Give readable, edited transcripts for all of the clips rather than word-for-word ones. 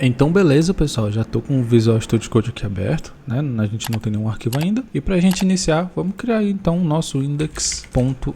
Então beleza, pessoal, já estou com o Visual Studio Code aqui aberto, né? A gente não tem nenhum arquivo ainda. E para a gente iniciar, vamos criar aí, então o nosso index.html.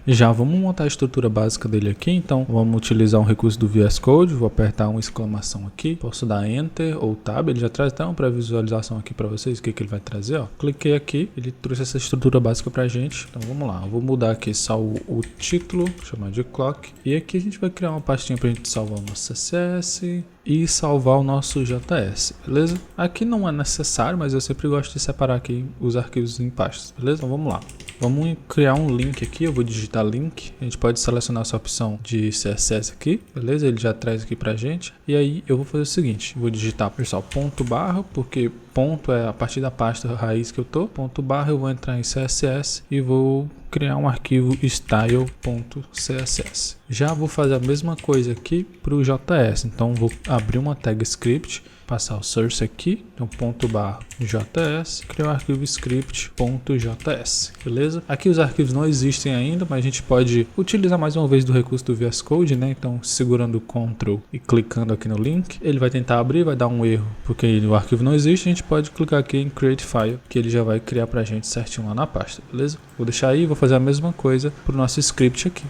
Já vamos montar a estrutura básica dele aqui, então vamos utilizar um recurso do VS Code, vou apertar uma exclamação aqui, posso dar Enter ou Tab, ele já traz até uma pré-visualização aqui para vocês, o que ele vai trazer, ó. Cliquei aqui, ele trouxe essa estrutura básica para a gente, então vamos lá, eu vou mudar aqui só o título, chamar de clock, e aqui a gente vai criar uma pastinha para a gente salvar o nosso CSS e salvar o nosso JS, beleza? Aqui não é necessário, mas eu sempre gosto de separar aqui os arquivos em pastas, beleza? Então vamos lá. Vamos criar um link aqui, eu vou digitar link, a gente pode selecionar essa opção de CSS aqui, beleza? Ele já traz aqui pra gente, e aí eu vou fazer o seguinte, vou digitar, pessoal, ponto barra, porque ponto é a partir da pasta raiz que eu tô, ponto barra, eu vou entrar em CSS e vou criar um arquivo style.css. Já vou fazer a mesma coisa aqui para o JS, então vou abrir uma tag script, passar o source aqui, então ponto barra JS, criar o arquivo script.js, beleza? Aqui os arquivos não existem ainda, mas a gente pode utilizar mais uma vez do recurso do VS Code, né? Então segurando o Ctrl e clicando aqui no link, ele vai tentar abrir, vai dar um erro, porque o arquivo não existe, a gente pode clicar aqui em Create File, que ele já vai criar pra gente certinho lá na pasta, beleza? Vou deixar aí, vou fazer a mesma coisa pro nosso script aqui.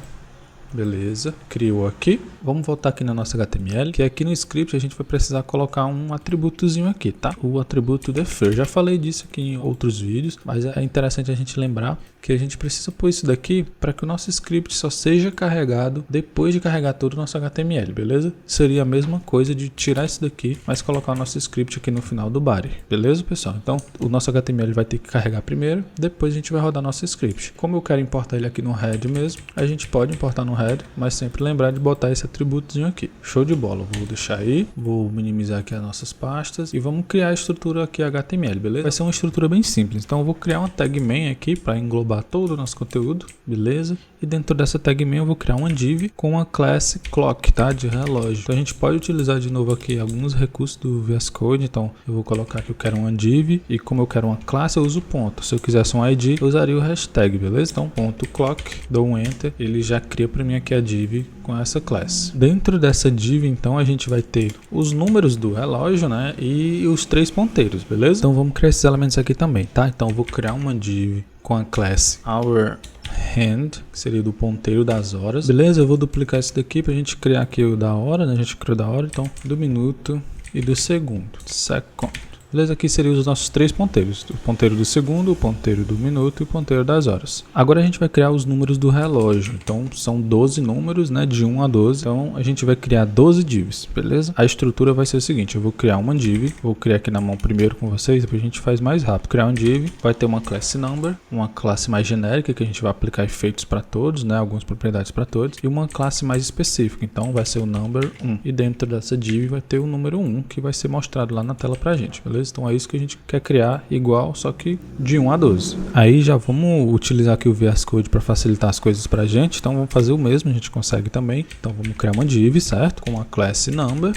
Beleza, criou aqui. Vamos voltar aqui na nossa HTML, que aqui no script a gente vai precisar colocar um atributozinho aqui, tá? O atributo defer. Já falei disso aqui em outros vídeos, mas é interessante a gente lembrar que a gente precisa pôr isso daqui para que o nosso script só seja carregado depois de carregar todo o nosso HTML, beleza? Seria a mesma coisa de tirar isso daqui, mas colocar o nosso script aqui no final do body, beleza, pessoal? Então, o nosso HTML vai ter que carregar primeiro, depois a gente vai rodar nosso script. Como eu quero importar ele aqui no head mesmo, a gente pode importar no head, mas sempre lembrar de botar esse atributozinho aqui. Show de bola, vou deixar aí, vou minimizar aqui as nossas pastas e vamos criar a estrutura aqui HTML, beleza? Vai ser uma estrutura bem simples, então eu vou criar uma tag main aqui para englobar todo o nosso conteúdo, beleza? E dentro dessa tag main eu vou criar uma div com a classe clock, tá? De relógio. Então a gente pode utilizar de novo aqui alguns recursos do VS Code, então eu vou colocar que eu quero uma div e como eu quero uma classe eu uso ponto. Se eu quisesse um ID eu usaria o hashtag, beleza? Então ponto clock, dou um enter, ele já cria para mim aqui a div com essa classe. Dentro dessa div então a gente vai ter os números do relógio, né? E os 3 ponteiros, beleza? Então vamos criar esses elementos aqui também, tá? Então eu vou criar uma div com a classe hour hand, que seria do ponteiro das horas, beleza? Eu vou duplicar isso daqui pra gente criar aqui o da hora, né? A gente criou da hora, então do minuto e do segundo, second. Beleza? Aqui seriam os nossos 3 ponteiros, o ponteiro do segundo, o ponteiro do minuto e o ponteiro das horas. Agora a gente vai criar os números do relógio, então são 12 números, né, de 1 a 12, então a gente vai criar 12 divs, beleza? A estrutura vai ser o seguinte, eu vou criar uma div, vou criar aqui na mão primeiro com vocês, depois a gente faz mais rápido. Criar um div, vai ter uma classe number, uma classe mais genérica que a gente vai aplicar efeitos para todos, né, algumas propriedades para todos, e uma classe mais específica, então vai ser o number 1, e dentro dessa div vai ter o número 1, que vai ser mostrado lá na tela pra gente, beleza? Então é isso que a gente quer criar igual, só que de 1 a 12. Aí já vamos utilizar aqui o VS Code para facilitar as coisas pra gente. Então vamos fazer o mesmo, a gente consegue também. Então vamos criar uma div, certo? Com a classe number.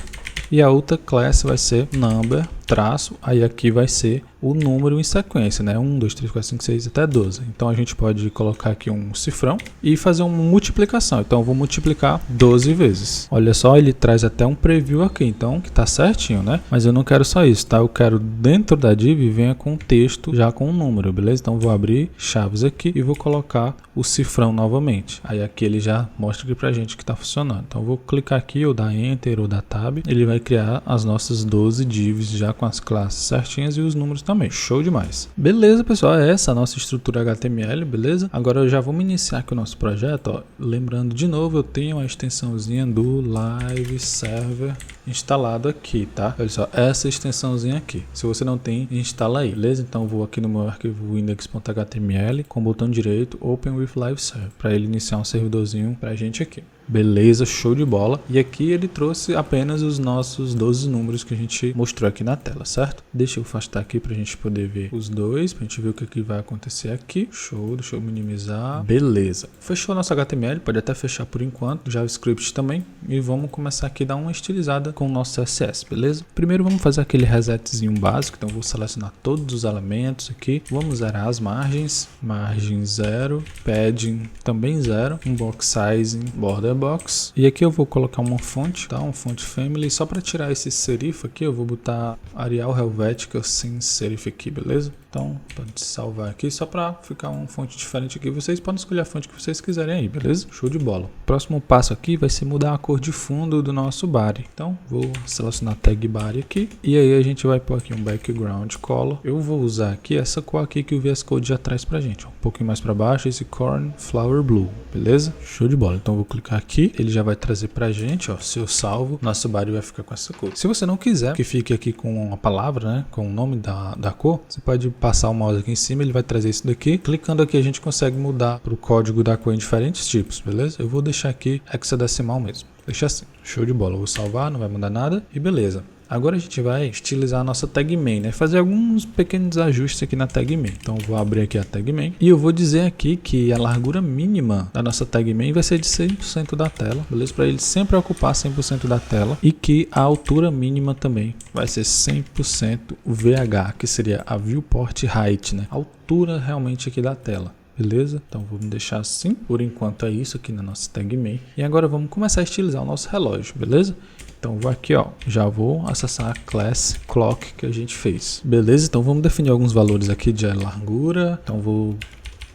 E a outra classe vai ser number traço, aí aqui vai ser o número em sequência, né? 1, 2, 3, 4, 5, 6 até 12. Então a gente pode colocar aqui um cifrão e fazer uma multiplicação. Então eu vou multiplicar 12 vezes. Olha só, ele traz até um preview aqui, então que tá certinho, né? Mas eu não quero só isso, tá? Eu quero dentro da div venha com texto já com o número, beleza? Então eu vou abrir chaves aqui e vou colocar o cifrão novamente. Aí aqui ele já mostra aqui pra gente que tá funcionando. Então eu vou clicar aqui ou dar enter ou dar tab, ele vai criar as nossas 12 divs já com as classes certinhas e os números também. Show demais. Beleza, pessoal, é essa a nossa estrutura HTML, beleza? Agora eu já vamos iniciar aqui o nosso projeto, ó. Lembrando de novo, eu tenho a extensãozinha do Live Server instalado aqui, tá? Olha só, essa extensãozinha aqui. Se você não tem, instala aí, beleza? Então eu vou aqui no meu arquivo index.html com o botão direito Open with Live Server para ele iniciar um servidorzinho pra gente aqui. Beleza, show de bola. E aqui ele trouxe apenas os nossos 12 números que a gente mostrou aqui na tela, certo? Deixa eu afastar aqui pra gente poder ver os dois, pra gente ver o que vai acontecer aqui. Show, deixa eu minimizar. Beleza. Fechou nosso HTML, pode até fechar por enquanto. JavaScript também. E vamos começar aqui a dar uma estilizada com o nosso CSS, beleza? Primeiro vamos fazer aquele resetzinho básico, então eu vou selecionar todos os elementos aqui. Vamos zerar as margens, margem 0, padding também 0, um box sizing, border box. E aqui eu vou colocar uma fonte, tá? Uma fonte family. Só para tirar esse serif aqui, eu vou botar Arial Helvetica sem serif aqui, beleza? Então, pode salvar aqui só para ficar uma fonte diferente aqui. Vocês podem escolher a fonte que vocês quiserem aí, beleza? Show de bola. Próximo passo aqui vai ser mudar a cor de fundo do nosso body. Então, vou selecionar a tag body aqui. E aí a gente vai pôr aqui um background color. Eu vou usar aqui essa cor aqui que o VS Code já traz pra gente. Um pouquinho mais para baixo, esse cornflower blue, beleza? Show de bola. Então, eu vou clicar aqui. Ele já vai trazer pra gente, ó. Se eu salvo, nosso body vai ficar com essa cor. Se você não quiser que fique aqui com a palavra, né? Com o nome da cor, você pode passar o mouse aqui em cima, ele vai trazer isso daqui. Clicando aqui a gente consegue mudar para o código da cor em diferentes tipos, beleza? Eu vou deixar aqui hexadecimal mesmo. Deixa assim. Show de bola. Eu vou salvar, não vai mudar nada e beleza. Agora a gente vai estilizar a nossa tag main, né? Fazer alguns pequenos ajustes aqui na tag main. Então eu vou abrir aqui a tag main e eu vou dizer aqui que a largura mínima da nossa tag main vai ser de 100% da tela, beleza? Para ele sempre ocupar 100% da tela e que a altura mínima também vai ser 100% VH, que seria a viewport height, né? A altura realmente aqui da tela. Beleza? Então vamos deixar assim. Por enquanto é isso aqui na nossa tag main. E agora vamos começar a estilizar o nosso relógio, beleza? Então vou aqui, ó, já vou acessar a class clock que a gente fez. Beleza? Então vamos definir alguns valores aqui de largura. Então vou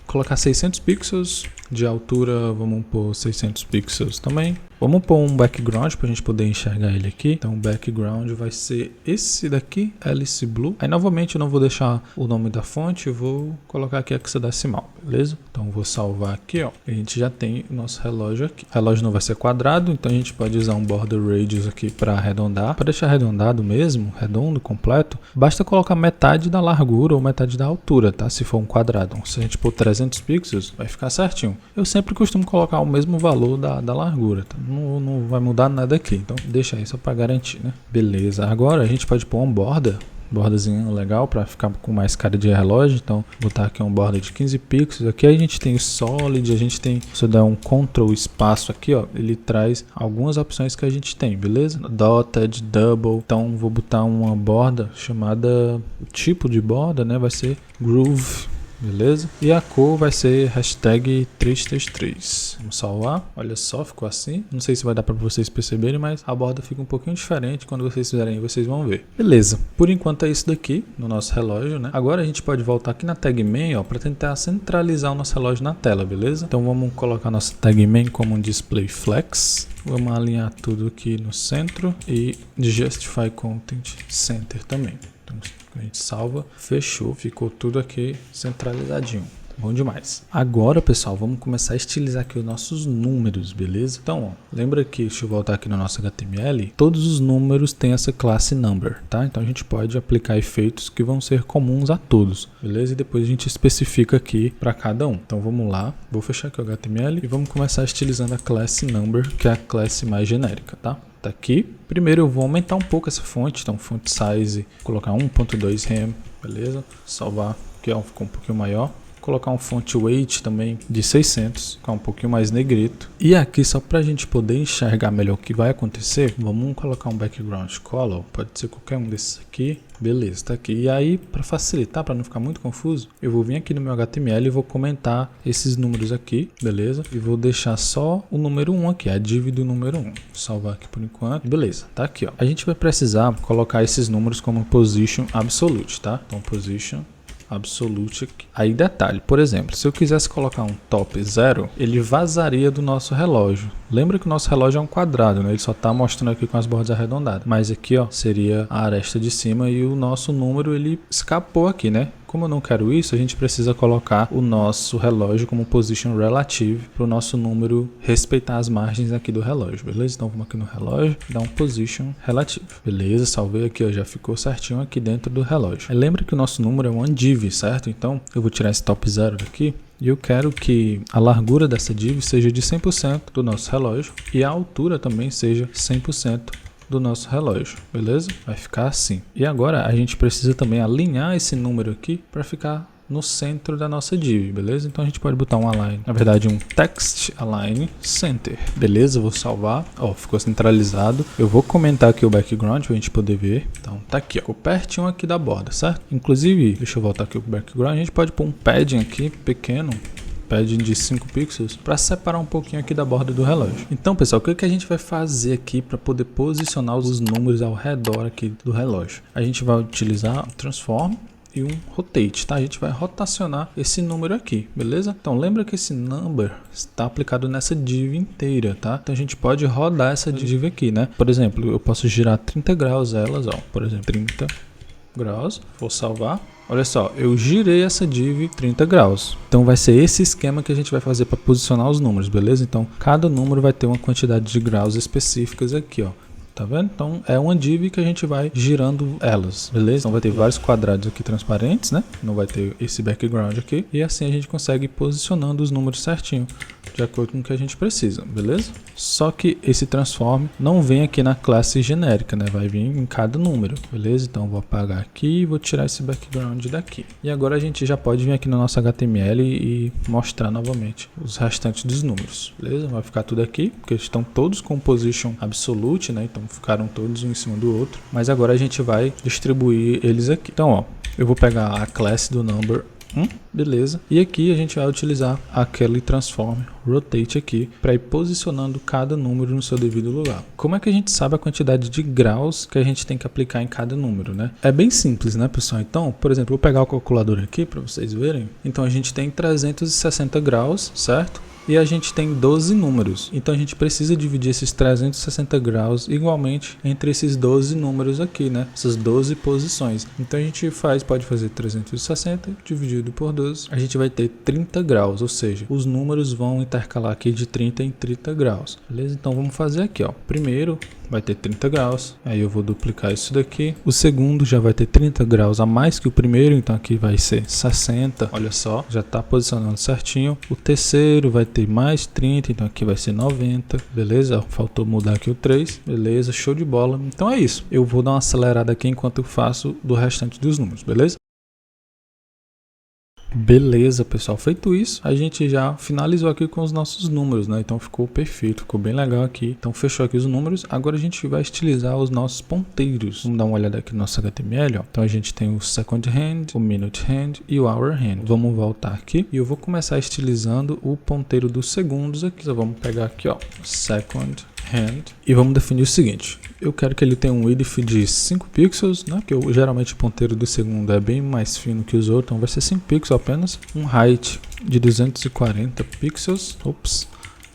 colocar 600 pixels. De altura vamos pôr 600 pixels também. Vamos pôr um background para a gente poder enxergar ele aqui. Então o background vai ser esse daqui, Alice Blue. Aí novamente eu não vou deixar o nome da fonte, eu vou colocar aqui hexadecimal, beleza? Então vou salvar aqui, ó. A gente já tem o nosso relógio aqui. O relógio não vai ser quadrado, então a gente pode usar um border radius aqui para arredondar. Para deixar arredondado mesmo, redondo, completo, basta colocar metade da largura ou metade da altura, tá? Se for um quadrado. Se a gente pôr 300 pixels, vai ficar certinho. Eu sempre costumo colocar o mesmo valor da largura, tá? Não vai mudar nada aqui, então deixa aí só para garantir, né? Beleza, agora a gente pode pôr um bordazinho legal para ficar com mais cara de relógio. Então vou botar aqui um borda de 15 pixels. Aqui a gente tem o solid, a gente tem, se eu der um Ctrl espaço aqui, ó, ele traz algumas opções que a gente tem, beleza? Dotted, double. Então vou botar uma borda chamada, o tipo de borda, né, vai ser groove. Beleza? E a cor vai ser hashtag 333. Vamos salvar. Olha só, ficou assim. Não sei se vai dar para vocês perceberem, mas a borda fica um pouquinho diferente. Quando vocês fizerem, vocês vão ver. Beleza. Por enquanto é isso daqui no nosso relógio, né? Agora a gente pode voltar aqui na tag main, ó, para tentar centralizar o nosso relógio na tela, beleza? Então vamos colocar nossa tag main como um display flex. Vamos alinhar tudo aqui no centro e justify content center também. Então a gente salva, fechou, ficou tudo aqui centralizadinho. Bom demais. Agora, pessoal, vamos começar a estilizar aqui os nossos números, beleza? Então, ó, lembra que, deixa eu voltar aqui no nosso HTML, todos os números têm essa classe number, tá? Então a gente pode aplicar efeitos que vão ser comuns a todos, beleza? E depois a gente especifica aqui para cada um. Então vamos lá, vou fechar aqui o HTML e vamos começar estilizando a classe number, que é a classe mais genérica, tá? Tá aqui. Primeiro eu vou aumentar um pouco essa fonte, então font size, colocar 1.2 rem, beleza? Salvar, que ó, ficou um pouquinho maior. Colocar um font weight também de 600, ficar um pouquinho mais negrito. E aqui, só para a gente poder enxergar melhor o que vai acontecer, vamos colocar um background color, pode ser qualquer um desses aqui. Beleza, tá aqui. E aí, para facilitar, para não ficar muito confuso, eu vou vir aqui no meu HTML e vou comentar esses números aqui, beleza? E vou deixar só o número 1 aqui, a div do número 1. Vou salvar aqui por enquanto. Beleza, tá aqui, ó. A gente vai precisar colocar esses números como position absolute, tá? Então, position absolute aqui. Aí detalhe, por exemplo, se eu quisesse colocar um top 0, ele vazaria do nosso relógio. Lembra que o nosso relógio é um quadrado, né? Ele só está mostrando aqui com as bordas arredondadas. Mas aqui, ó, seria a aresta de cima e o nosso número, ele escapou aqui, né? Como eu não quero isso, a gente precisa colocar o nosso relógio como position relative para o nosso número respeitar as margens aqui do relógio, beleza? Então vamos aqui no relógio e dar um position relative. Beleza, salvei aqui, ó, já ficou certinho aqui dentro do relógio. Aí lembra que o nosso número é uma div, certo? Então eu vou tirar esse top 0 daqui. E eu quero que a largura dessa div seja de 100% do nosso relógio e a altura também seja 100% do nosso relógio, beleza? Vai ficar assim. E agora a gente precisa também alinhar esse número aqui para ficar no centro da nossa div, beleza? Então a gente pode botar um align, na verdade um text align center, beleza? Vou salvar, ó, ficou centralizado. Eu vou comentar aqui o background pra gente poder ver. Então tá aqui, ó, ficou pertinho aqui da borda, certo? Inclusive, deixa eu voltar aqui pro background, a gente pode pôr um padding aqui pequeno padding de 5 pixels para separar um pouquinho aqui da borda do relógio. Então, pessoal, o que a gente vai fazer aqui para poder posicionar os números ao redor aqui do relógio? A gente vai utilizar um transform e um rotate, tá? A gente vai rotacionar esse número aqui, beleza? Então lembra que esse number está aplicado nessa div inteira, tá? Então a gente pode rodar essa div aqui, né? Por exemplo, eu posso girar 30 graus elas, ó, por exemplo, 30 graus, vou salvar. Olha só, eu girei essa div 30 graus. Então vai ser esse esquema que a gente vai fazer para posicionar os números, beleza? Então cada número vai ter uma quantidade de graus específicas aqui, ó. Tá vendo? Então é uma div que a gente vai girando elas, beleza? Então vai ter vários quadrados aqui transparentes, né? Não vai ter esse background aqui. E assim a gente consegue ir posicionando os números certinho, de acordo com o que a gente precisa, beleza? Só que esse transform não vem aqui na classe genérica, né? Vai vir em cada número, beleza? Então eu vou apagar aqui e vou tirar esse background daqui. E agora a gente já pode vir aqui no nosso HTML e mostrar novamente os restantes dos números, beleza? Vai ficar tudo aqui, porque estão todos com position absolute, né? Então ficaram todos um em cima do outro. Mas agora a gente vai distribuir eles aqui. Então, ó, eu vou pegar a classe do number 1, beleza? E aqui a gente vai utilizar aquele transform rotate aqui para ir posicionando cada número no seu devido lugar. Como é que a gente sabe a quantidade de graus que a gente tem que aplicar em cada número, né? É bem simples, né, pessoal? Então, por exemplo, eu vou pegar o calculador aqui para vocês verem. Então a gente tem 360 graus, certo? E a gente tem 12 números, então a gente precisa dividir esses 360 graus igualmente entre esses 12 números aqui, né? Essas 12 posições. Então a gente pode fazer 360 dividido por 12, a gente vai ter 30 graus, ou seja, os números vão intercalar aqui de 30 em 30 graus, beleza? Então vamos fazer aqui, ó. Primeiro vai ter 30 graus, aí eu vou duplicar isso daqui. O segundo já vai ter 30 graus a mais que o primeiro, então aqui vai ser 60, olha só, já está posicionando certinho. O terceiro vai ter mais 30, então aqui vai ser 90, beleza? Faltou mudar aqui o 3, beleza, show de bola. Então é isso, eu vou dar uma acelerada aqui enquanto eu faço do restante dos números, beleza? Beleza, pessoal, feito isso, a gente já finalizou aqui com os nossos números, né? Então ficou perfeito, ficou bem legal aqui. Então fechou aqui os números, agora a gente vai estilizar os nossos ponteiros. Vamos dar uma olhada aqui no nosso HTML, ó. Então a gente tem o second hand, o minute hand e o hour hand. Vamos voltar aqui e eu vou começar estilizando o ponteiro dos segundos aqui. Então vamos pegar aqui, ó, second hand, e vamos definir o seguinte: eu quero que ele tenha um width de 5 pixels, né? Que geralmente o ponteiro do segundo é bem mais fino que os outros, então vai ser 5 pixels apenas. Um height de 240 pixels,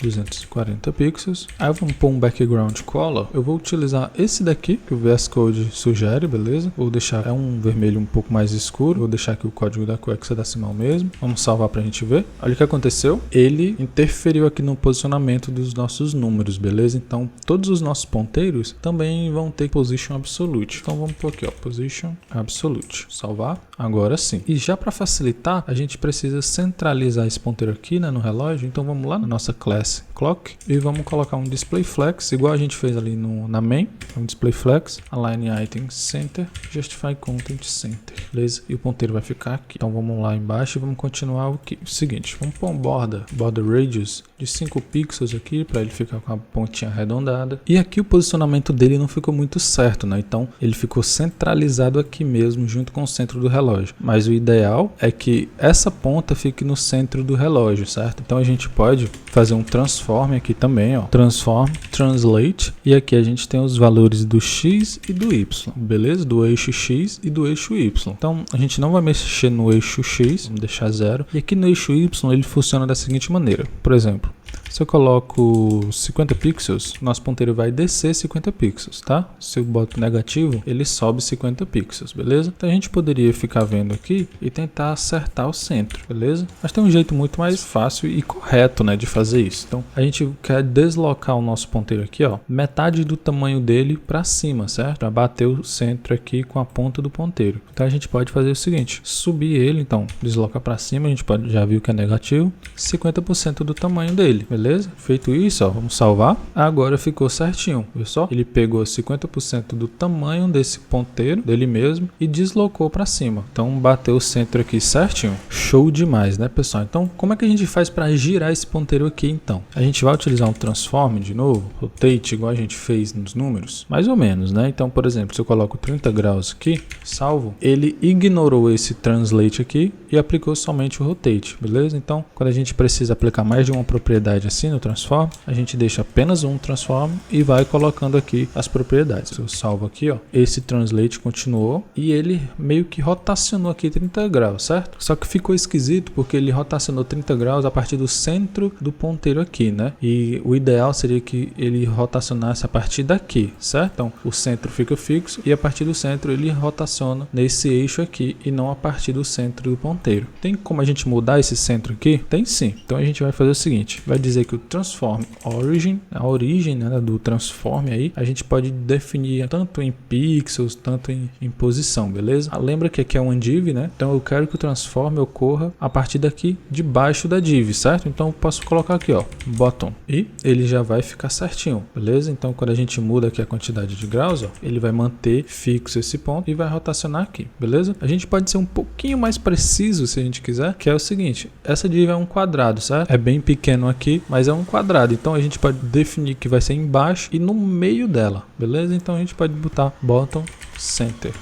240 pixels. Aí vamos pôr um background color. Eu vou utilizar esse daqui que o VS Code sugere, beleza? Vou deixar um vermelho um pouco mais escuro. Vou deixar aqui o código da hexadecimal mesmo. Vamos salvar pra gente ver. Olha o que aconteceu. Ele interferiu aqui no posicionamento dos nossos números, beleza? Então todos os nossos ponteiros também vão ter position absolute. Então vamos pôr aqui, ó, position absolute. Salvar. Agora sim. E já para facilitar, a gente precisa centralizar esse ponteiro aqui, né, no relógio. Então vamos lá na nossa classe clock e vamos colocar um display flex, igual a gente fez ali na main, um display flex, align item center, justify content center, beleza? E o ponteiro vai ficar aqui. Então vamos lá embaixo e vamos continuar o seguinte, vamos pôr um border radius de 5 pixels aqui para ele ficar com a pontinha arredondada. E aqui o posicionamento dele não ficou muito certo, né? Então ele ficou centralizado aqui mesmo, junto com o centro do relógio. Mas o ideal é que essa ponta fique no centro do relógio, certo? Então a gente pode fazer um transform aqui também, ó, transform, translate, e aqui a gente tem os valores do x e do y, beleza? Do eixo x e do eixo y. Então a gente não vai mexer no eixo x, vamos deixar 0, e aqui no eixo y ele funciona da seguinte maneira, por exemplo, se eu coloco 50 pixels, nosso ponteiro vai descer 50 pixels, tá? Se eu boto negativo, ele sobe 50 pixels, beleza? Então a gente poderia ficar vendo aqui e tentar acertar o centro, beleza? Mas tem um jeito muito mais fácil e correto, né, de fazer isso. Então a gente quer deslocar o nosso ponteiro aqui, ó, metade do tamanho dele para cima, certo? Para bater o centro aqui com a ponta do ponteiro. Então a gente pode fazer o seguinte, subir ele, então desloca para cima, a gente já viu que é negativo, 50% do tamanho dele, beleza? beleza? Feito isso, ó, vamos salvar. Agora ficou certinho, viu só? Ele pegou 50% do tamanho desse ponteiro dele mesmo e deslocou para cima. Então bateu o centro aqui certinho. Show demais, né, pessoal? Então, como é que a gente faz para girar esse ponteiro aqui, então? A gente vai utilizar um transform de novo, rotate, igual a gente fez nos números, mais ou menos, né? Então, por exemplo, se eu coloco 30 graus aqui, salvo, ele ignorou esse translate aqui e aplicou somente o rotate, beleza? Então, quando a gente precisa aplicar mais de uma propriedade assim no transform, a gente deixa apenas um transform e vai colocando aqui as propriedades. Eu salvo aqui, ó, esse translate continuou e ele meio que rotacionou aqui 30 graus, certo? Só que ficou esquisito porque ele rotacionou 30 graus a partir do centro do ponteiro aqui, né? E o ideal seria que ele rotacionasse a partir daqui, certo? Então, o centro fica fixo e a partir do centro ele rotaciona nesse eixo aqui e não a partir do centro do ponteiro. Tem como a gente mudar esse centro aqui? Tem sim. Então a gente vai fazer o seguinte, vai dizer que o transform origin, a origem, né, do transform aí, a gente pode definir tanto em pixels, tanto em posição, beleza? Lembra que aqui é um div, né? Então eu quero que o transform ocorra a partir daqui debaixo da div, certo? Então eu posso colocar aqui, ó, bottom, e ele já vai ficar certinho, beleza? Então quando a gente muda aqui a quantidade de graus, ó, ele vai manter fixo esse ponto e vai rotacionar aqui, beleza? A gente pode ser um pouquinho mais preciso se a gente quiser, que é o seguinte, essa div é um quadrado, certo? É bem pequeno aqui, mas é um quadrado, então a gente pode definir que vai ser embaixo e no meio dela, beleza? Então a gente pode botar bottom center.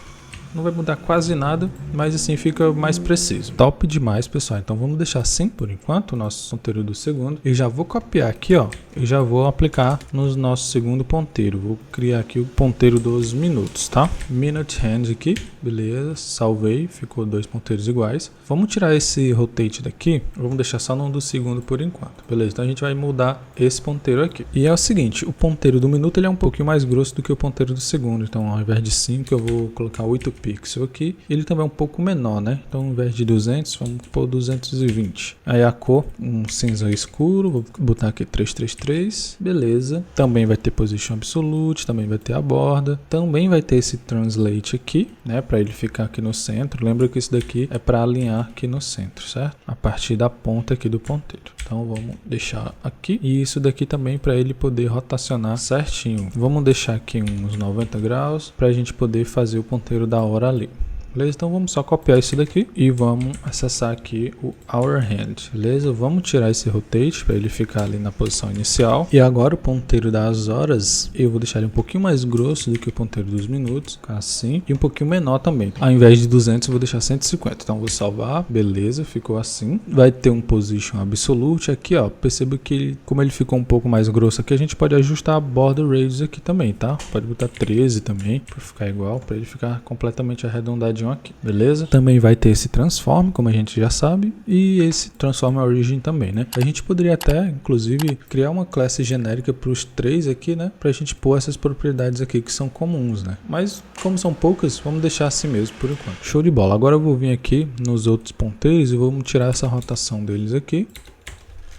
Não vai mudar quase nada, mas assim fica mais preciso. Top demais, pessoal. Então vamos deixar assim por enquanto o nosso ponteiro do segundo. E já vou copiar aqui, ó. E já vou aplicar no nosso segundo ponteiro. Vou criar aqui o ponteiro dos minutos, tá? Minute hand aqui. Beleza, salvei. Ficou dois ponteiros iguais. Vamos tirar esse rotate daqui. Vamos deixar só no do segundo por enquanto. Beleza, então a gente vai mudar esse ponteiro aqui. E é o seguinte, o ponteiro do minuto ele é um pouquinho mais grosso do que o ponteiro do segundo. Então ao invés de 5 eu vou colocar 8 pixel aqui, ele também é um pouco menor, né? Então, ao invés de 200, vamos pôr 220. Aí a cor, um cinza escuro, vou botar aqui 333, beleza. Também vai ter position absolute, também vai ter a borda, também vai ter esse translate aqui, né? Para ele ficar aqui no centro. Lembra que isso daqui é para alinhar aqui no centro, certo? A partir da ponta aqui do ponteiro. Então, vamos deixar aqui. E isso daqui também para ele poder rotacionar certinho. Vamos deixar aqui uns 90 graus para a gente poder fazer o ponteiro da hora ali. Beleza? Então vamos só copiar isso daqui e vamos acessar aqui o Hour Hand, beleza? Vamos tirar esse rotate para ele ficar ali na posição inicial. E agora o ponteiro das horas, eu vou deixar ele um pouquinho mais grosso do que o ponteiro dos minutos, assim, e um pouquinho menor também. Ao invés de 200, eu vou deixar 150. Então vou salvar, beleza, ficou assim. Vai ter um Position Absolute aqui, ó. Perceba que como ele ficou um pouco mais grosso aqui, a gente pode ajustar a Border Radius aqui também, tá? Pode botar 13 também, para ficar igual, para ele ficar completamente arredondadinho aqui, beleza? Também vai ter esse transform, como a gente já sabe, e esse transform origin também, né? A gente poderia até, inclusive, criar uma classe genérica para os três aqui, né? Pra gente pôr essas propriedades aqui que são comuns, né? Mas como são poucas, vamos deixar assim mesmo por enquanto. Show de bola. Agora eu vou vir aqui nos outros ponteiros e vamos tirar essa rotação deles aqui.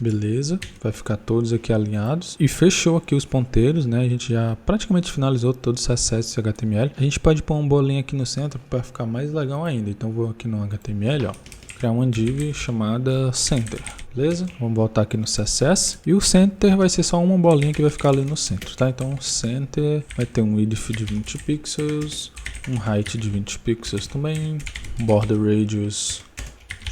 Beleza, vai ficar todos aqui alinhados e fechou aqui os ponteiros, né? A gente já praticamente finalizou todo o CSS e HTML. A gente pode pôr uma bolinha aqui no centro para ficar mais legal ainda. Então vou aqui no HTML, ó, criar uma div chamada center, beleza? Vamos voltar aqui no CSS e o center vai ser só uma bolinha que vai ficar ali no centro, tá? Então o center vai ter um width de 20 pixels, um height de 20 pixels também, um border radius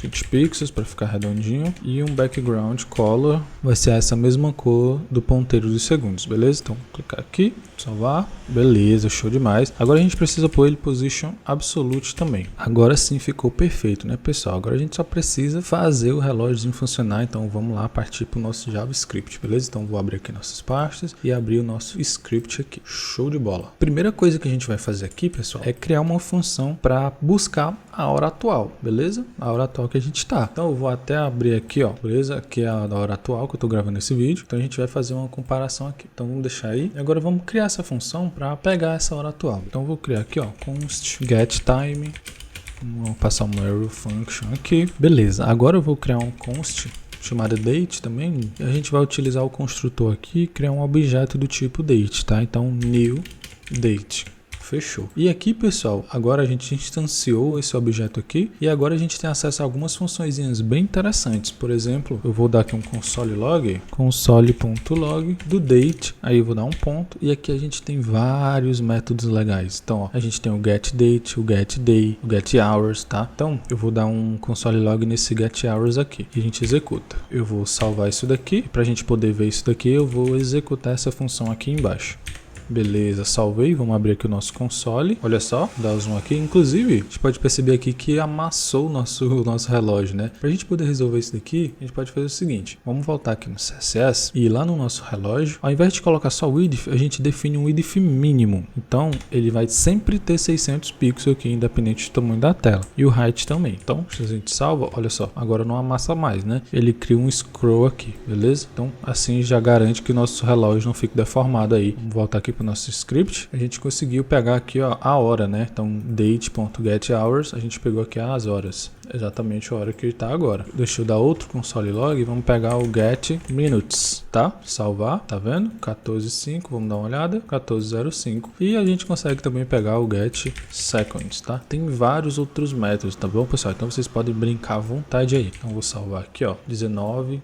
20 pixels para ficar redondinho e um background color vai ser essa mesma cor do ponteiro dos segundos, beleza? Então clicar aqui, salvar, beleza, show demais. Agora a gente precisa pôr ele position absolute também. Agora sim ficou perfeito, né, pessoal? Agora a gente só precisa fazer o relógio funcionar, então vamos lá partir para o nosso JavaScript, beleza? Então vou abrir aqui nossas pastas e abrir o nosso script aqui. Show de bola. Primeira coisa que a gente vai fazer aqui, pessoal, é criar uma função para buscar a hora atual, beleza? A hora atual que a gente tá. Então eu vou até abrir aqui, ó, beleza? Aqui é a hora atual que eu tô gravando esse vídeo. Então a gente vai fazer uma comparação aqui. Então vamos deixar aí. E agora vamos criar essa função para pegar essa hora atual. Então eu vou criar aqui, ó, const get time. Vamos passar uma arrow function aqui. Beleza. Agora eu vou criar um const chamada date também. E a gente vai utilizar o construtor aqui e criar um objeto do tipo date, tá? Então new date. Fechou. E aqui, pessoal, agora a gente instanciou esse objeto aqui e agora a gente tem acesso a algumas funçõezinhas bem interessantes. Por exemplo, eu vou dar aqui um console log, console.log do date, aí eu vou dar um ponto e aqui a gente tem vários métodos legais. Então, ó, a gente tem o getDate, o getDay, o getHours, tá? Então, eu vou dar um console log nesse getHours aqui e a gente executa. Eu vou salvar isso daqui, para a gente poder ver isso daqui, eu vou executar essa função aqui embaixo. Beleza, salvei. Vamos abrir aqui o nosso console. Olha só, dá o zoom aqui. Inclusive, a gente pode perceber aqui que amassou o nosso relógio, né? Para a gente poder resolver isso daqui, a gente pode fazer o seguinte. Vamos voltar aqui no CSS e ir lá no nosso relógio. Ao invés de colocar só o width, a gente define um width mínimo. Então, ele vai sempre ter 600 pixels aqui, independente do tamanho da tela. E o height também. Então, se a gente salva, olha só, agora não amassa mais, né? Ele cria um scroll aqui, beleza? Então, assim já garante que o nosso relógio não fique deformado aí. Vamos voltar aqui para o nosso script, a gente conseguiu pegar aqui, ó, a hora, né? Então date.getHours, a gente pegou aqui as horas, exatamente a hora que está agora. Deixa eu dar outro console log, vamos pegar o getMinutes, tá? Salvar, tá vendo? 14.5, vamos dar uma olhada, 14.05 e a gente consegue também pegar o getSeconds, tá? Tem vários outros métodos, tá bom, pessoal? Então vocês podem brincar à vontade aí. Então vou salvar aqui, ó, 19,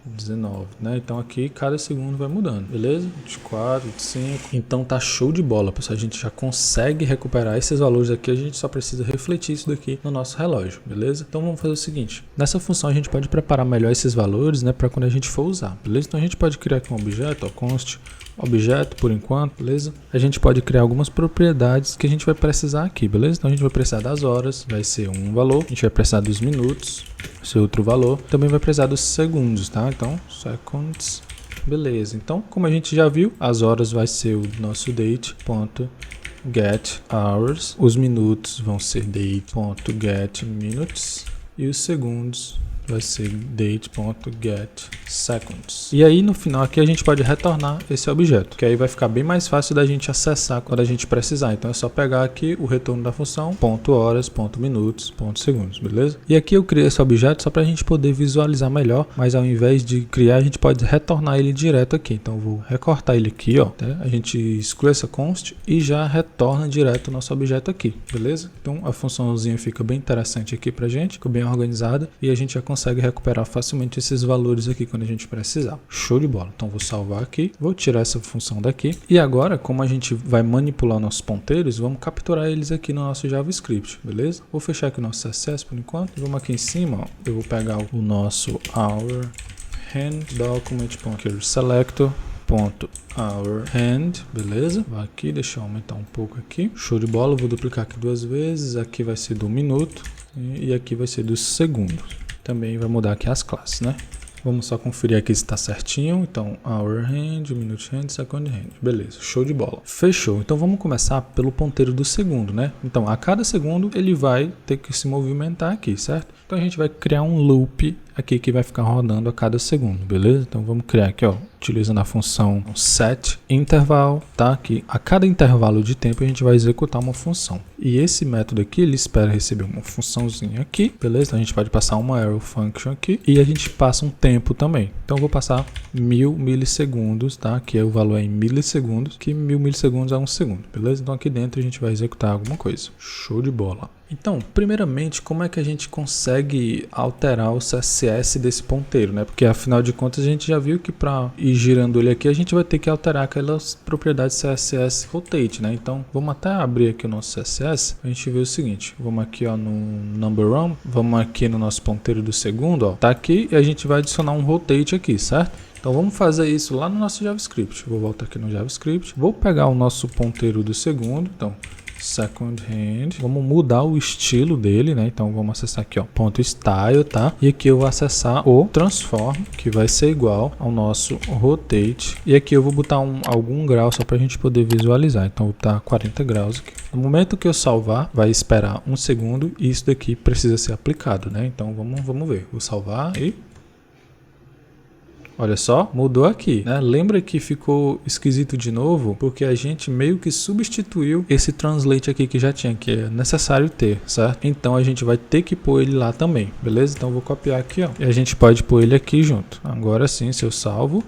né? Então aqui cada segundo vai mudando, beleza? 24, 25, então tá show de bola, pessoal. A gente já consegue recuperar esses valores aqui, a gente só precisa refletir isso daqui no nosso relógio, beleza? Então vamos fazer o seguinte, nessa função a gente pode preparar melhor esses valores, né, para quando a gente for usar, beleza? Então a gente pode criar aqui um objeto, ó, const objeto por enquanto, beleza? A gente pode criar algumas propriedades que a gente vai precisar aqui, beleza? Então a gente vai precisar das horas, vai ser um valor, a gente vai precisar dos minutos, vai ser outro valor, também vai precisar dos segundos, tá? Então seconds. Beleza, então como a gente já viu, as horas vai ser o nosso date.getHours, os minutos vão ser date.getMinutes e os segundos vai ser date.getSeconds. E aí no final aqui a gente pode retornar esse objeto, que aí vai ficar bem mais fácil da gente acessar quando a gente precisar. Então é só pegar aqui o retorno da função, ponto horas, ponto minutos, ponto segundos, beleza? E aqui eu criei esse objeto só para a gente poder visualizar melhor, mas ao invés de criar a gente pode retornar ele direto aqui. Então eu vou recortar ele aqui, ó, tá? A gente exclui essa const e já retorna direto o nosso objeto aqui, beleza? Então a funçãozinha fica bem interessante aqui pra gente, ficou bem organizada e a gente já consegue recuperar facilmente esses valores aqui quando a gente precisar. Show de bola. Então vou salvar aqui, vou tirar essa função daqui e agora, como a gente vai manipular nossos ponteiros, vamos capturar eles aqui no nosso JavaScript, beleza? Vou fechar aqui o nosso CSS por enquanto. Vamos aqui em cima, ó, eu vou pegar o nosso our hand document.selector .our hand, beleza? Vai aqui, deixa eu aumentar um pouco aqui. Show de bola, vou duplicar aqui 2 vezes. Aqui vai ser do minuto e aqui vai ser do segundo. Também vai mudar aqui as classes, né? Vamos só conferir aqui se está certinho. Então, hour hand, minute hand, second hand. Beleza, show de bola. Fechou. Então, vamos começar pelo ponteiro do segundo, né? Então, a cada segundo, ele vai ter que se movimentar aqui, certo? Então, a gente vai criar um loop aqui que vai ficar rodando a cada segundo, beleza? Então, vamos criar aqui, ó, utilizando a função setInterval, tá? Que a cada intervalo de tempo a gente vai executar uma função. E esse método aqui, ele espera receber uma funçãozinha aqui, beleza? Então, a gente pode passar uma arrow function aqui e a gente passa um tempo também. Então, eu vou passar 1000 milissegundos, tá? Que o valor é em milissegundos, que 1000 milissegundos é um segundo, beleza? Então, aqui dentro a gente vai executar alguma coisa. Show de bola. Então, primeiramente, como é que a gente consegue alterar o CSS desse ponteiro, né? Porque afinal de contas a gente já viu que para ir girando ele aqui a gente vai ter que alterar aquelas propriedades CSS rotate, né? Então, vamos até abrir aqui o nosso CSS, a gente vê o seguinte, vamos aqui, ó, no number one, vamos aqui no nosso ponteiro do segundo, ó, tá aqui e a gente vai adicionar um rotate aqui, certo? Então vamos fazer isso lá no nosso JavaScript. Vou voltar aqui no JavaScript, vou pegar o nosso ponteiro do segundo, então second hand, vamos mudar o estilo dele, né? Então vamos acessar aqui, ó, ponto style, tá? E aqui eu vou acessar o transform, que vai ser igual ao nosso rotate. E aqui eu vou botar algum grau só para a gente poder visualizar. Então vou botar 40 graus aqui. No momento que eu salvar, vai esperar um segundo e isso daqui precisa ser aplicado, né? Então vamos ver. Vou salvar e olha só, mudou aqui, né? Lembra que ficou esquisito de novo? Porque a gente meio que substituiu esse translate aqui que já tinha, que é necessário ter, certo? Então a gente vai ter que pôr ele lá também, beleza? Então eu vou copiar aqui, ó. E a gente pode pôr ele aqui junto. Agora sim, se eu salvo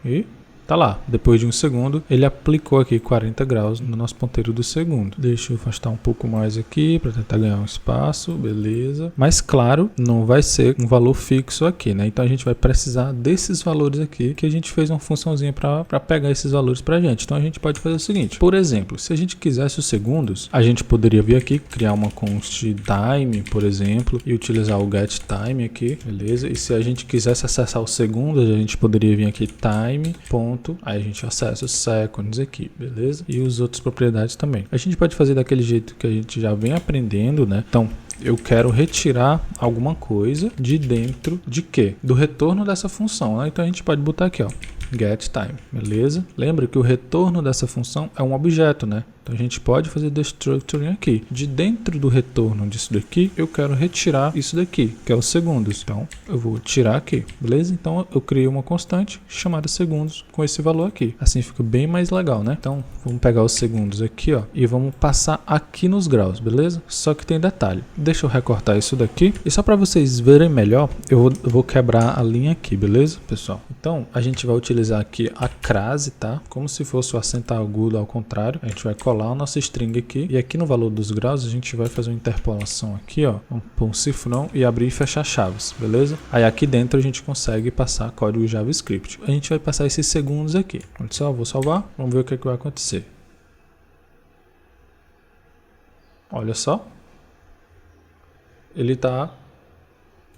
e tá lá. Depois de 1 segundo, ele aplicou aqui 40 graus no nosso ponteiro do segundo. Deixa eu afastar um pouco mais aqui para tentar ganhar um espaço, beleza. Mas claro, não vai ser um valor fixo aqui, né? Então a gente vai precisar desses valores aqui, que a gente fez uma funçãozinha para pegar esses valores pra gente. Então a gente pode fazer o seguinte, por exemplo, se a gente quisesse os segundos, a gente poderia vir aqui, criar uma const time, por exemplo, e utilizar o getTime aqui, beleza? E se a gente quisesse acessar os segundos, a gente poderia vir aqui time, ponto, aí a gente acessa os seconds aqui, beleza? E os outros propriedades também. A gente pode fazer daquele jeito que a gente já vem aprendendo, né? Então, eu quero retirar alguma coisa de dentro de quê? Do retorno dessa função, né? Então a gente pode botar aqui, ó, getTime, beleza? Lembra que o retorno dessa função é um objeto, né? Então a gente pode fazer destructuring aqui. De dentro do retorno disso daqui, eu quero retirar isso daqui, que é os segundos. Então eu vou tirar aqui, beleza? Então eu criei uma constante chamada segundos com esse valor aqui. Assim fica bem mais legal, né? Então vamos pegar os segundos aqui, ó, e vamos passar aqui nos graus, beleza? Só que tem detalhe. Deixa eu recortar isso daqui. E só para vocês verem melhor, eu vou quebrar a linha aqui, beleza, pessoal? Então a gente vai utilizar aqui a crase, tá? Como se fosse o acento agudo ao contrário. A gente vai colar a nossa string aqui, e aqui no valor dos graus a gente vai fazer uma interpolação aqui, ó, vamos pôr um cifrão e abrir e fechar chaves, beleza? Aí aqui dentro a gente consegue passar código JavaScript. A gente vai passar esses segundos aqui. Olha só, vou salvar, vamos ver o que vai acontecer. Olha só. Ele tá,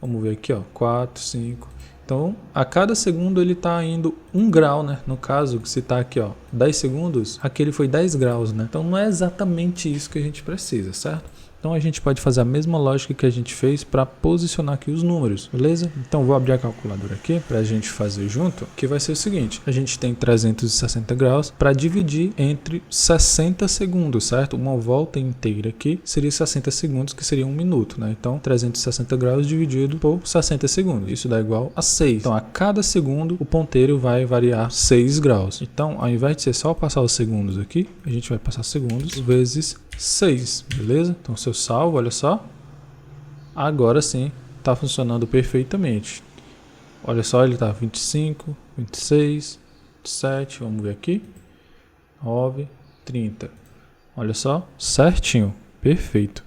vamos ver aqui, ó, 4, 5... Então, a cada segundo ele está indo 1 grau, né? No caso, se está aqui, ó, 10 segundos, aqui ele foi 10 graus, né? Então, não é exatamente isso que a gente precisa, certo? Então, a gente pode fazer a mesma lógica que a gente fez para posicionar aqui os números, beleza? Então, vou abrir a calculadora aqui para a gente fazer junto, que vai ser o seguinte. A gente tem 360 graus para dividir entre 60 segundos, certo? Uma volta inteira aqui seria 60 segundos, que seria 1 minuto, né? Então, 360 graus dividido por 60 segundos. Isso dá igual a 6. Então, a cada segundo, o ponteiro vai variar 6 graus. Então, ao invés de ser só passar os segundos aqui, a gente vai passar segundos vezes 6, beleza? Então, se eu salvo, olha só, agora sim está funcionando perfeitamente. Olha só, ele está 25, 26, 27, vamos ver aqui, 9, 30. Olha só, certinho, perfeito.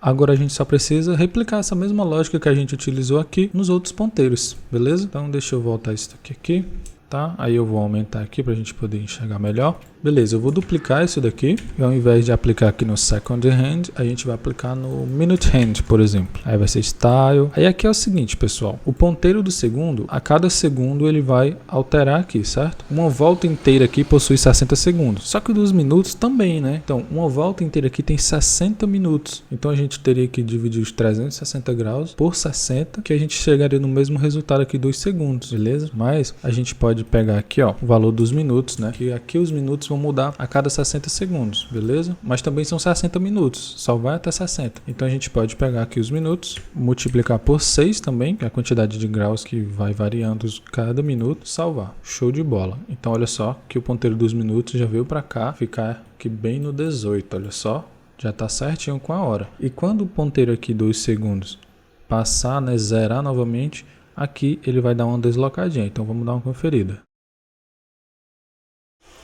Agora a gente só precisa replicar essa mesma lógica que a gente utilizou aqui nos outros ponteiros, beleza? Então deixa eu voltar isso aqui, tá? Aí eu vou aumentar aqui para a gente poder enxergar melhor. Beleza, eu vou duplicar isso daqui e ao invés de aplicar aqui no second hand, a gente vai aplicar no minute hand, por exemplo. Aí vai ser style. Aí aqui é o seguinte, pessoal, o ponteiro do segundo, a cada segundo ele vai alterar aqui, certo? Uma volta inteira aqui possui 60 segundos, só que o dos minutos também, né? Então, uma volta inteira aqui tem 60 minutos. Então a gente teria que dividir os 360 graus por 60, que a gente chegaria no mesmo resultado aqui dos segundos, beleza? Mas a gente pode pegar aqui, ó, o valor dos minutos, né? Que aqui os minutos vão mudar a cada 60 segundos, beleza? Mas também são 60 minutos, só vai até 60. Então a gente pode pegar aqui os minutos, multiplicar por 6 também, que é a quantidade de graus que vai variando cada minuto, salvar. Show de bola. Então olha só que o ponteiro dos minutos já veio para cá, ficar aqui bem no 18, olha só. Já tá certinho com a hora. E quando o ponteiro aqui dos segundos passar, né, zerar novamente, aqui ele vai dar uma deslocadinha. Então vamos dar uma conferida.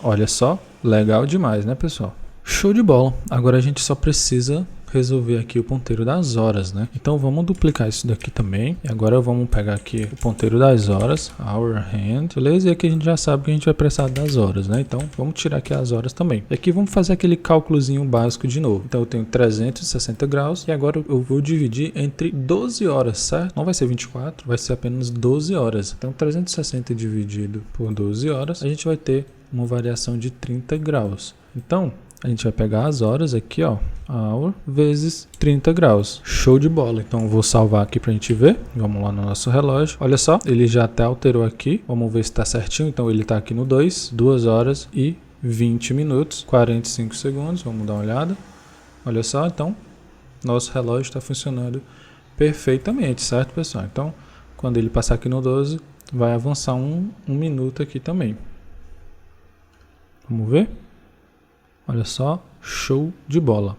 Olha só, legal demais, né, pessoal? Show de bola. Agora a gente só precisa resolver aqui o ponteiro das horas, né? Então vamos duplicar isso daqui também. E agora vamos pegar aqui o ponteiro das horas, hour hand, beleza? E aqui a gente já sabe que a gente vai precisar das horas, né? Então vamos tirar aqui as horas também. E aqui vamos fazer aquele cálculozinho básico de novo. Então eu tenho 360 graus e agora eu vou dividir entre 12 horas, certo? Não vai ser 24, vai ser apenas 12 horas. Então 360 dividido por 12 horas, a gente vai ter uma variação de 30 graus. Então a gente vai pegar as horas aqui, ó, hour vezes 30 graus. Show de bola. Então eu vou salvar aqui pra gente ver. Vamos lá no nosso relógio. Olha só, ele já até alterou aqui. Vamos ver se tá certinho. Então ele tá aqui no 2 horas e 20 minutos, 45 segundos. Vamos dar uma olhada. Olha só, então nosso relógio está funcionando perfeitamente, certo, pessoal? Então quando ele passar aqui no 12, vai avançar um minuto aqui também. Vamos ver? Olha só, show de bola.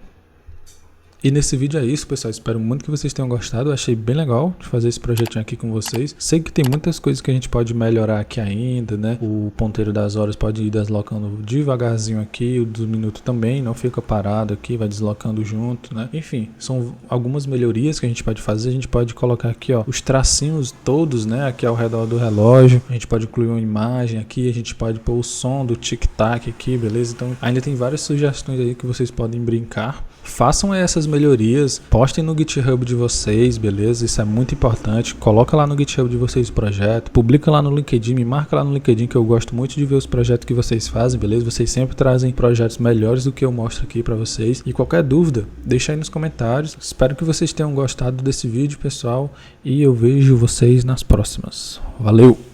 E nesse vídeo é isso, pessoal. Espero muito que vocês tenham gostado. Eu achei bem legal de fazer esse projetinho aqui com vocês. Sei que tem muitas coisas que a gente pode melhorar aqui ainda, né? O ponteiro das horas pode ir deslocando devagarzinho aqui, o dos minutos também, não fica parado aqui, vai deslocando junto, né? Enfim, são algumas melhorias que a gente pode fazer. A gente pode colocar aqui, ó, os tracinhos todos, né? Aqui ao redor do relógio. A gente pode incluir uma imagem aqui, a gente pode pôr o som do tic-tac aqui, beleza? Então, ainda tem várias sugestões aí que vocês podem brincar. Façam essas melhorias, postem no GitHub de vocês, beleza? Isso é muito importante. Coloca lá no GitHub de vocês o projeto, publica lá no LinkedIn, me marca lá no LinkedIn, que eu gosto muito de ver os projetos que vocês fazem, beleza? Vocês sempre trazem projetos melhores do que eu mostro aqui pra vocês. E qualquer dúvida, deixa aí nos comentários. Espero que vocês tenham gostado desse vídeo, pessoal, e eu vejo vocês nas próximas. Valeu!